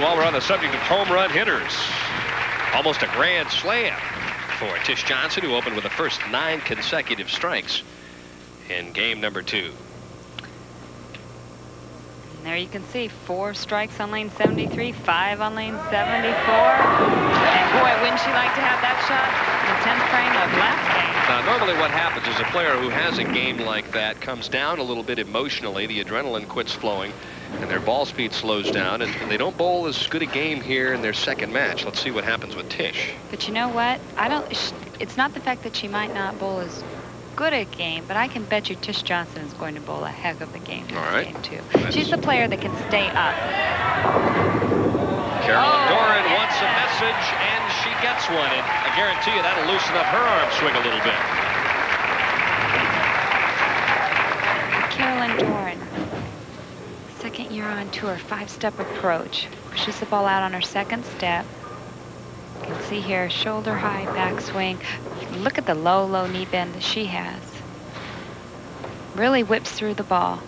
while we're on the subject of home run hitters, almost a grand slam for Tish Johnson, who opened with the first 9 consecutive strikes in game number 2. And there you can see 4 strikes on lane 73, 5 on lane 74. And boy, wouldn't she like to have that shot in the 10th frame of last game. Now, normally what happens is a player who has a game like that comes down a little bit emotionally. The adrenaline quits flowing, and their ball speed slows down, and they don't bowl as good a game here in their second match. Let's see what happens with Tish. But you know what? It's not the fact that she might not bowl as good a game, but I can bet you Tish Johnson is going to bowl a heck of a game in this game, too. She's the player that can stay up. Carolyn Doran wants a message, and she gets one. And I guarantee you that'll loosen up her arm swing a little bit. Carolyn Doran, second year on tour, 5-step approach. Pushes the ball out on her second step. You can see here, shoulder high backswing. Look at the low, low knee bend that she has. Really whips through the ball.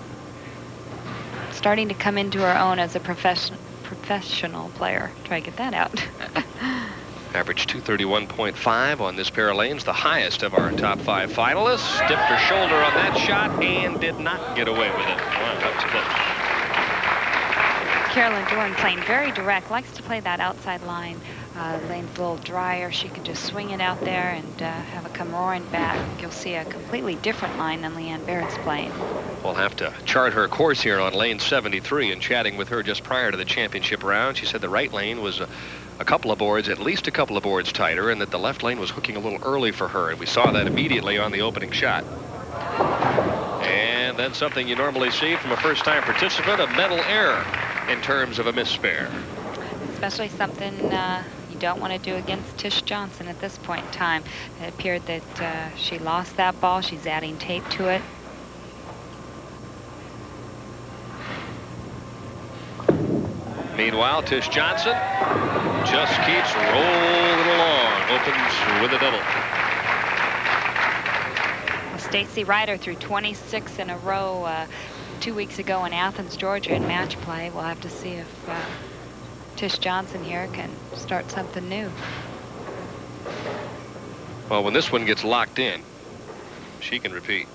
Starting to come into her own as a professional player. Try to get that out. Average 231.5 on this pair of lanes, the highest of our top 5 finalists. Dipped her shoulder on that shot and did not get away with it. Wow, that was close. Carolyn Doran playing very direct, likes to play that outside line. Lane's a little drier. She can just swing it out there and have it come roaring back. You'll see a completely different line than Leanne Barrett's playing. We'll have to chart her course here on lane 73. And chatting with her just prior to the championship round, she said the right lane was a couple of boards, at least a couple of boards tighter, and that the left lane was hooking a little early for her. And we saw that immediately on the opening shot. And then something you normally see from a first-time participant, a mental error in terms of a misspare. Especially something you don't want to do against Tish Johnson at this point in time. It appeared that she lost that ball. She's adding tape to it. Meanwhile, Tish Johnson just keeps rolling along. Opens with a double. Well, Stacy Ryder threw 26 in a row 2 weeks ago in Athens, Georgia in match play. We'll have to see if Tish Johnson here can start something new. Well, when this one gets locked in, she can repeat.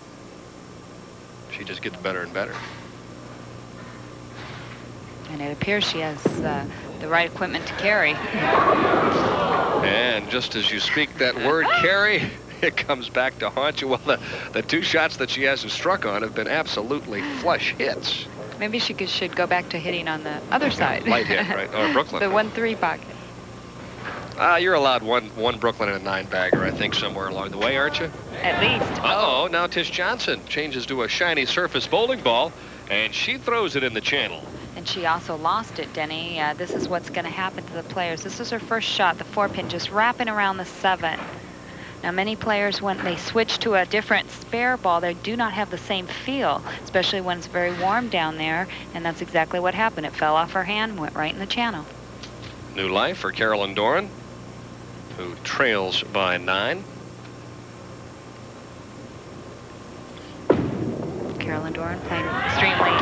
She just gets better and better. And it appears she has the right equipment to carry. And just as you speak that word, carry, it comes back to haunt you. Well, the 2 shots that she hasn't struck on have been absolutely flush hits. Maybe she should go back to hitting on the other side. Light hit, right? Or Brooklyn. The 1-3 pocket. You're allowed one Brooklyn and a 9-bagger, I think, somewhere along the way, aren't you? At least. Uh-oh, now Tish Johnson changes to a shiny surface bowling ball, and she throws it in the channel. And she also lost it, Denny. This is what's going to happen to the players. This is her first shot, the 4-pin, just wrapping around the 7. Now, many players, when they switch to a different spare ball, they do not have the same feel, especially when it's very warm down there. And that's exactly what happened. It fell off her hand, went right in the channel. New life for Carolyn Doran, who trails by 9. Carolyn Doran playing extremely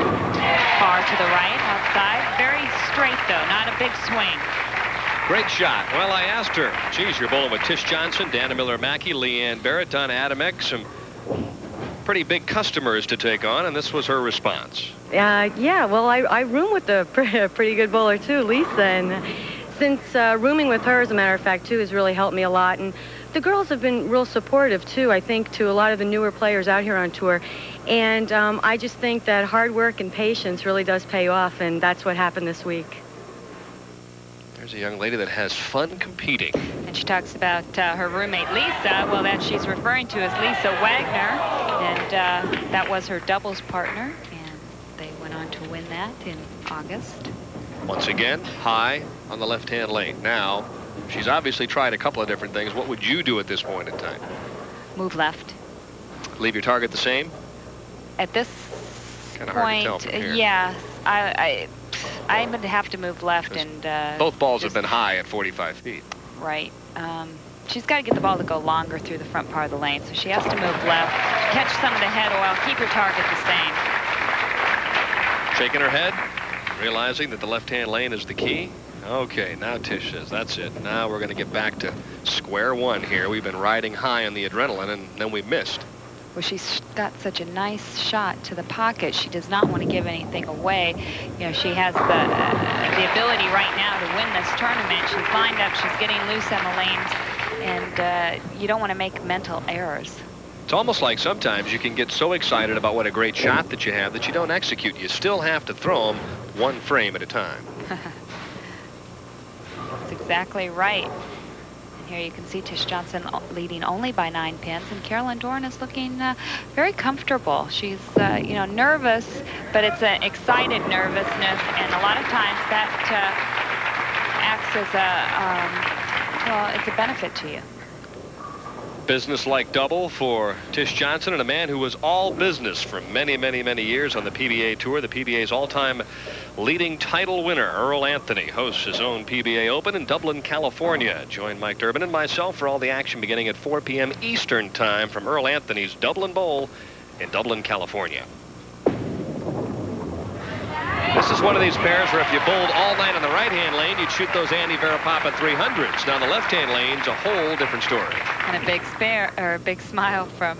far to the right, outside. Very straight, though, not a big swing. Great shot. Well, I asked her, geez, you're bowling with Tish Johnson, Dana Miller-Mackey, Leanne Barrett, Donna Adamek, some pretty big customers to take on, and this was her response. Yeah, well, I room with a pretty good bowler, too, Lisa, and since rooming with her, as a matter of fact, too, has really helped me a lot, and the girls have been real supportive, too, I think, to a lot of the newer players out here on tour, and I just think that hard work and patience really does pay off, and that's what happened this week. There's a young lady that has fun competing. And she talks about her roommate, Lisa. Well, that she's referring to as Lisa Wagner. And that was her doubles partner. And they went on to win that in August. Once again, high on the left-hand lane. Now, she's obviously tried a couple of different things. What would you do at this point in time? Move left. Leave your target the same? At this point, hard to tell from here. Yeah. I'm going to have to move left. And both balls have been high at 45 feet. Right. She's got to get the ball to go longer through the front part of the lane, so she has to move left, catch some of the head oil, keep her target the same. Shaking her head. realizing that the left-hand lane is the key. Okay, now Tish says, that's it. Now we're going to get back to square one here. We've been riding high on the adrenaline, and then we missed. Well, she's got such a nice shot to the pocket. She does not want to give anything away. You know, she has the ability right now to win this tournament. She's lined up. She's getting loose on the lanes, and you don't want to make mental errors. It's almost like sometimes you can get so excited about what a great shot that you have that you don't execute. You still have to throw them one frame at a time. That's exactly right. And here you can see Tish Johnson leading only by 9 pins, and Carolyn Doran is looking very comfortable. She's, you know, nervous, but it's an excited nervousness, and a lot of times that acts as well, it's a benefit to you. Business-like double for Tish Johnson, and a man who was all business for many, many, many years on the PBA Tour. The PBA's all-time leading title winner, Earl Anthony, hosts his own PBA Open in Dublin, California. Join Mike Durbin and myself for all the action beginning at 4 p.m. Eastern Time from Earl Anthony's Dublin Bowl in Dublin, California. This is one of these pairs where if you bowled all night on the right-hand lane, you'd shoot those Andy Varapapa 300s. Now the left-hand lane's a whole different story. And a big smile from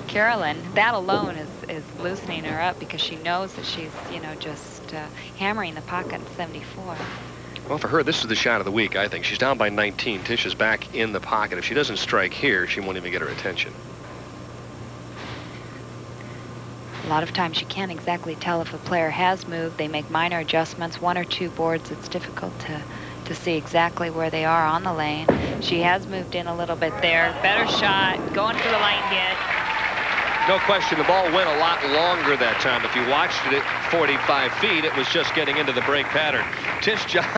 Carolyn. That alone is loosening her up, because she knows that she's, you know, just hammering the pocket at 74. Well, for her, this is the shot of the week, I think. She's down by 19. Tish is back in the pocket. If she doesn't strike here, she won't even get her attention. A lot of times you can't exactly tell if a player has moved. They make minor adjustments, 1 or 2 boards. It's difficult to see exactly where they are on the lane. She has moved in a little bit there. Better shot, going for the light hit. No question, the ball went a lot longer that time. If you watched it at 45 feet, it was just getting into the break pattern. Tish Johnson